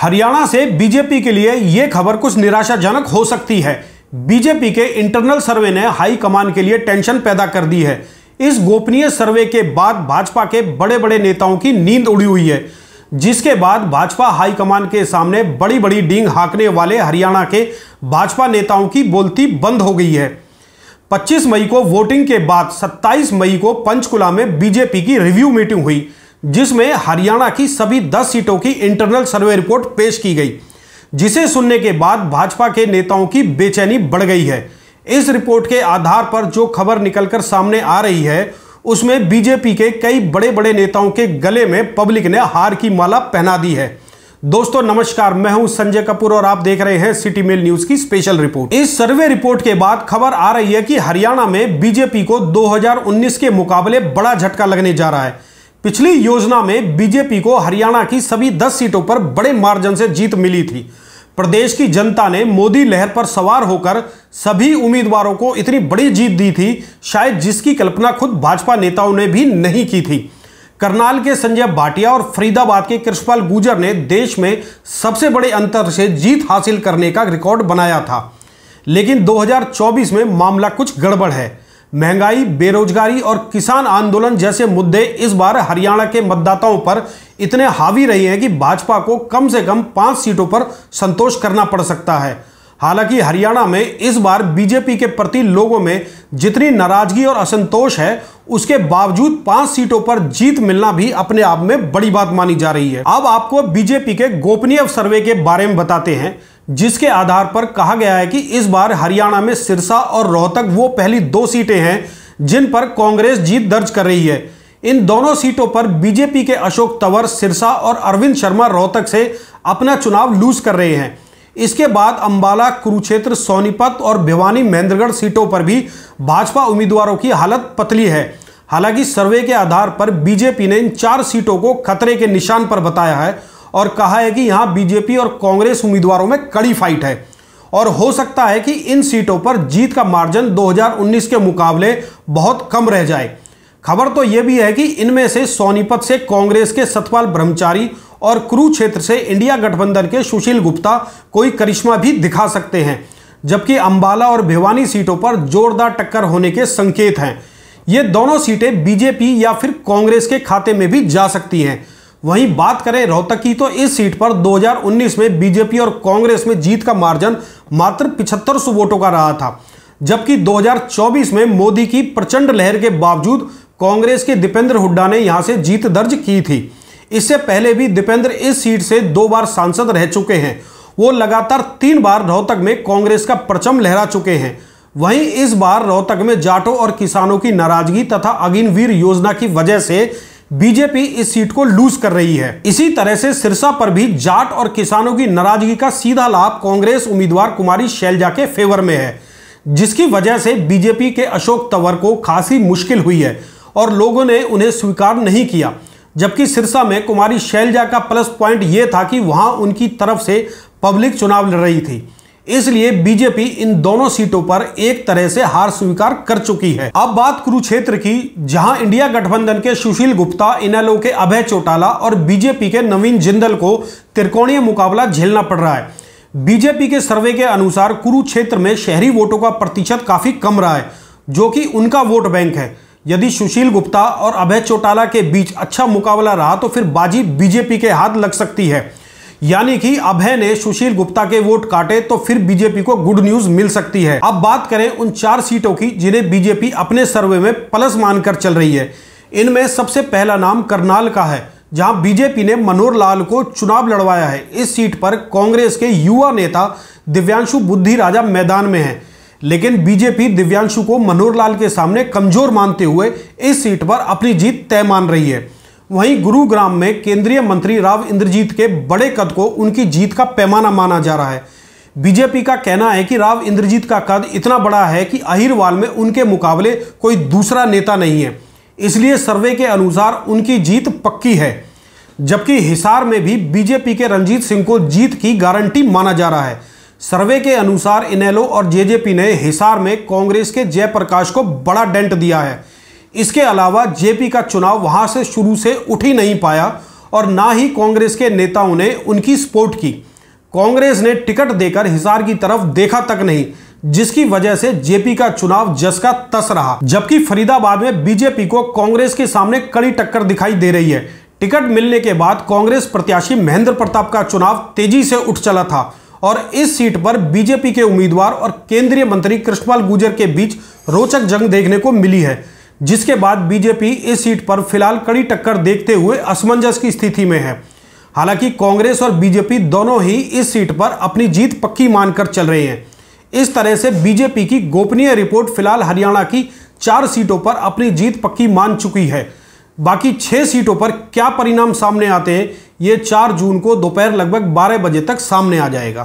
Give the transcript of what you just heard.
हरियाणा से बीजेपी के लिए यह खबर कुछ निराशाजनक हो सकती है। बीजेपी के इंटरनल सर्वे ने हाई कमान के लिए टेंशन पैदा कर दी है। इस गोपनीय सर्वे के बाद भाजपा के बड़े बड़े नेताओं की नींद उड़ी हुई है, जिसके बाद भाजपा हाईकमान के सामने बड़ी बड़ी डींग हाँकने वाले हरियाणा के भाजपा नेताओं की बोलती बंद हो गई है। 25 मई को वोटिंग के बाद 27 मई को पंचकुला में बीजेपी की रिव्यू मीटिंग हुई, जिसमें हरियाणा की सभी 10 सीटों की इंटरनल सर्वे रिपोर्ट पेश की गई, जिसे सुनने के बाद भाजपा के नेताओं की बेचैनी बढ़ गई है। इस रिपोर्ट के आधार पर जो खबर निकलकर सामने आ रही है, उसमें बीजेपी के कई बड़े बड़े नेताओं के गले में पब्लिक ने हार की माला पहना दी है। दोस्तों नमस्कार, मैं हूं संजय कपूर और आप देख रहे हैं सिटी मेल न्यूज की स्पेशल रिपोर्ट। इस सर्वे रिपोर्ट के बाद खबर आ रही है कि हरियाणा में बीजेपी को 2019 के मुकाबले बड़ा झटका लगने जा रहा है। पिछली योजना में बीजेपी को हरियाणा की सभी 10 सीटों पर बड़े मार्जिन से जीत मिली थी। प्रदेश की जनता ने मोदी लहर पर सवार होकर सभी उम्मीदवारों को इतनी बड़ी जीत दी थी, शायद जिसकी कल्पना खुद भाजपा नेताओं ने भी नहीं की थी। करनाल के संजय भाटिया और फरीदाबाद के कृष्णपाल गुर्जर ने देश में सबसे बड़े अंतर से जीत हासिल करने का रिकॉर्ड बनाया था। लेकिन 2024 में मामला कुछ गड़बड़ है। महंगाई, बेरोजगारी और किसान आंदोलन जैसे मुद्दे इस बार हरियाणा के मतदाताओं पर इतने हावी रहे हैं कि भाजपा को कम से कम 5 सीटों पर संतोष करना पड़ सकता है। हालांकि हरियाणा में इस बार बीजेपी के प्रति लोगों में जितनी नाराजगी और असंतोष है, उसके बावजूद 5 सीटों पर जीत मिलना भी अपने आप में बड़ी बात मानी जा रही है। अब आपको बीजेपी के गोपनीय सर्वे के बारे में बताते हैं, जिसके आधार पर कहा गया है कि इस बार हरियाणा में सिरसा और रोहतक वो पहली 2 सीटें हैं जिन पर कांग्रेस जीत दर्ज कर रही है। इन दोनों सीटों पर बीजेपी के अशोक तंवर सिरसा और अरविंद शर्मा रोहतक से अपना चुनाव लूज कर रहे हैं। इसके बाद अंबाला, कुरुक्षेत्र, सोनीपत और भिवानी महेंद्रगढ़ सीटों पर भी भाजपा उम्मीदवारों की हालत पतली है। हालांकि सर्वे के आधार पर बीजेपी ने इन 4 सीटों को खतरे के निशान पर बताया है और कहा है कि यहां बीजेपी और कांग्रेस उम्मीदवारों में कड़ी फाइट है और हो सकता है कि इन सीटों पर जीत का मार्जिन 2019 के मुकाबले बहुत कम रह जाए। खबर तो यह भी है कि इनमें से सोनीपत से कांग्रेस के सतपाल ब्रह्मचारी और कुरुक्षेत्र से इंडिया गठबंधन के सुशील गुप्ता कोई करिश्मा भी दिखा सकते हैं, जबकि अंबाला और भिवानी सीटों पर जोरदार टक्कर होने के संकेत हैं। ये दोनों सीटें बीजेपी या फिर कांग्रेस के खाते में भी जा सकती हैं। वहीं बात करें रोहतक की, तो इस सीट पर 2019 में बीजेपी और कांग्रेस में जीत का मार्जिन मात्र 7500 वोटों का रहा था, जबकि 2024 में मोदी की प्रचंड लहर के बावजूद कांग्रेस के दीपेंद्र हुड्डा ने यहां से जीत दर्ज की थी। इससे पहले भी दीपेंद्र इस सीट से 2 बार सांसद रह चुके हैं। वो लगातार 3 बार रोहतक में कांग्रेस का परचम लहरा चुके हैं। वहीं इस बार रोहतक में जाटों और किसानों की नाराजगी तथा अग्निवीर योजना की वजह से बीजेपी इस सीट को लूज कर रही है। इसी तरह से सिरसा पर भी जाट और किसानों की नाराजगी का सीधा लाभ कांग्रेस उम्मीदवार कुमारी शैलजा के फेवर में है, जिसकी वजह से बीजेपी के अशोक तंवर को खासी मुश्किल हुई है और लोगों ने उन्हें स्वीकार नहीं किया। जबकि सिरसा में कुमारी शैलजा का प्लस पॉइंट यह था कि वहां उनकी तरफ से पब्लिक चुनाव लड़ रही थी, इसलिए बीजेपी इन दोनों सीटों पर एक तरह से हार स्वीकार कर चुकी है। अब बात कुरुक्षेत्र की, जहां इंडिया गठबंधन के सुशील गुप्ता, इनेलो के अभय चौटाला और बीजेपी के नवीन जिंदल को त्रिकोणीय मुकाबला झेलना पड़ रहा है। बीजेपी के सर्वे के अनुसार कुरुक्षेत्र में शहरी वोटों का प्रतिशत काफी कम रहा है, जो कि उनका वोट बैंक है। यदि सुशील गुप्ता और अभय चौटाला के बीच अच्छा मुकाबला रहा तो फिर बाजी बीजेपी के हाथ लग सकती है। यानी कि अभय ने सुशील गुप्ता के वोट काटे तो फिर बीजेपी को गुड न्यूज मिल सकती है। अब बात करें उन 4 सीटों की जिन्हें बीजेपी अपने सर्वे में प्लस मानकर चल रही है। इनमें सबसे पहला नाम करनाल का है, जहां बीजेपी ने मनोहर लाल को चुनाव लड़वाया है। इस सीट पर कांग्रेस के युवा नेता दिव्यांशु बुद्धि राजा मैदान में है, लेकिन बीजेपी दिव्यांशु को मनोहर लाल के सामने कमजोर मानते हुए इस सीट पर अपनी जीत तय मान रही है। वहीं गुरुग्राम में केंद्रीय मंत्री राव इंद्रजीत के बड़े कद को उनकी जीत का पैमाना माना जा रहा है। बीजेपी का कहना है कि राव इंद्रजीत का कद इतना बड़ा है कि अहिरवाल में उनके मुकाबले कोई दूसरा नेता नहीं है, इसलिए सर्वे के अनुसार उनकी जीत पक्की है। जबकि हिसार में भी बीजेपी के रंजीत सिंह को जीत की गारंटी माना जा रहा है। सर्वे के अनुसार इनेलो और जेजेपी ने हिसार में कांग्रेस के जयप्रकाश को बड़ा डेंट दिया है। इसके अलावा जेपी का चुनाव वहां से शुरू से उठ ही नहीं पाया और ना ही कांग्रेस के नेताओं ने उनकी सपोर्ट की। कांग्रेस ने टिकट देकर हिसार की तरफ देखा तक नहीं, जिसकी वजह से जेपी का चुनाव जस का तस रहा। जबकि फरीदाबाद में बीजेपी को कांग्रेस के सामने कड़ी टक्कर दिखाई दे रही है। टिकट मिलने के बाद कांग्रेस प्रत्याशी महेंद्र प्रताप का चुनाव तेजी से उठ चला था और इस सीट पर बीजेपी के उम्मीदवार और केंद्रीय मंत्री कृष्णपाल गुर्जर के बीच रोचक जंग देखने को मिली है, जिसके बाद बीजेपी इस सीट पर फिलहाल कड़ी टक्कर देखते हुए असमंजस की स्थिति में है। हालांकि कांग्रेस और बीजेपी दोनों ही इस सीट पर अपनी जीत पक्की मानकर चल रहे हैं। इस तरह से बीजेपी की गोपनीय रिपोर्ट फिलहाल हरियाणा की 4 सीटों पर अपनी जीत पक्की मान चुकी है। बाकी 6 सीटों पर क्या परिणाम सामने आते हैं, ये 4 जून को दोपहर लगभग 12 बजे तक सामने आ जाएगा।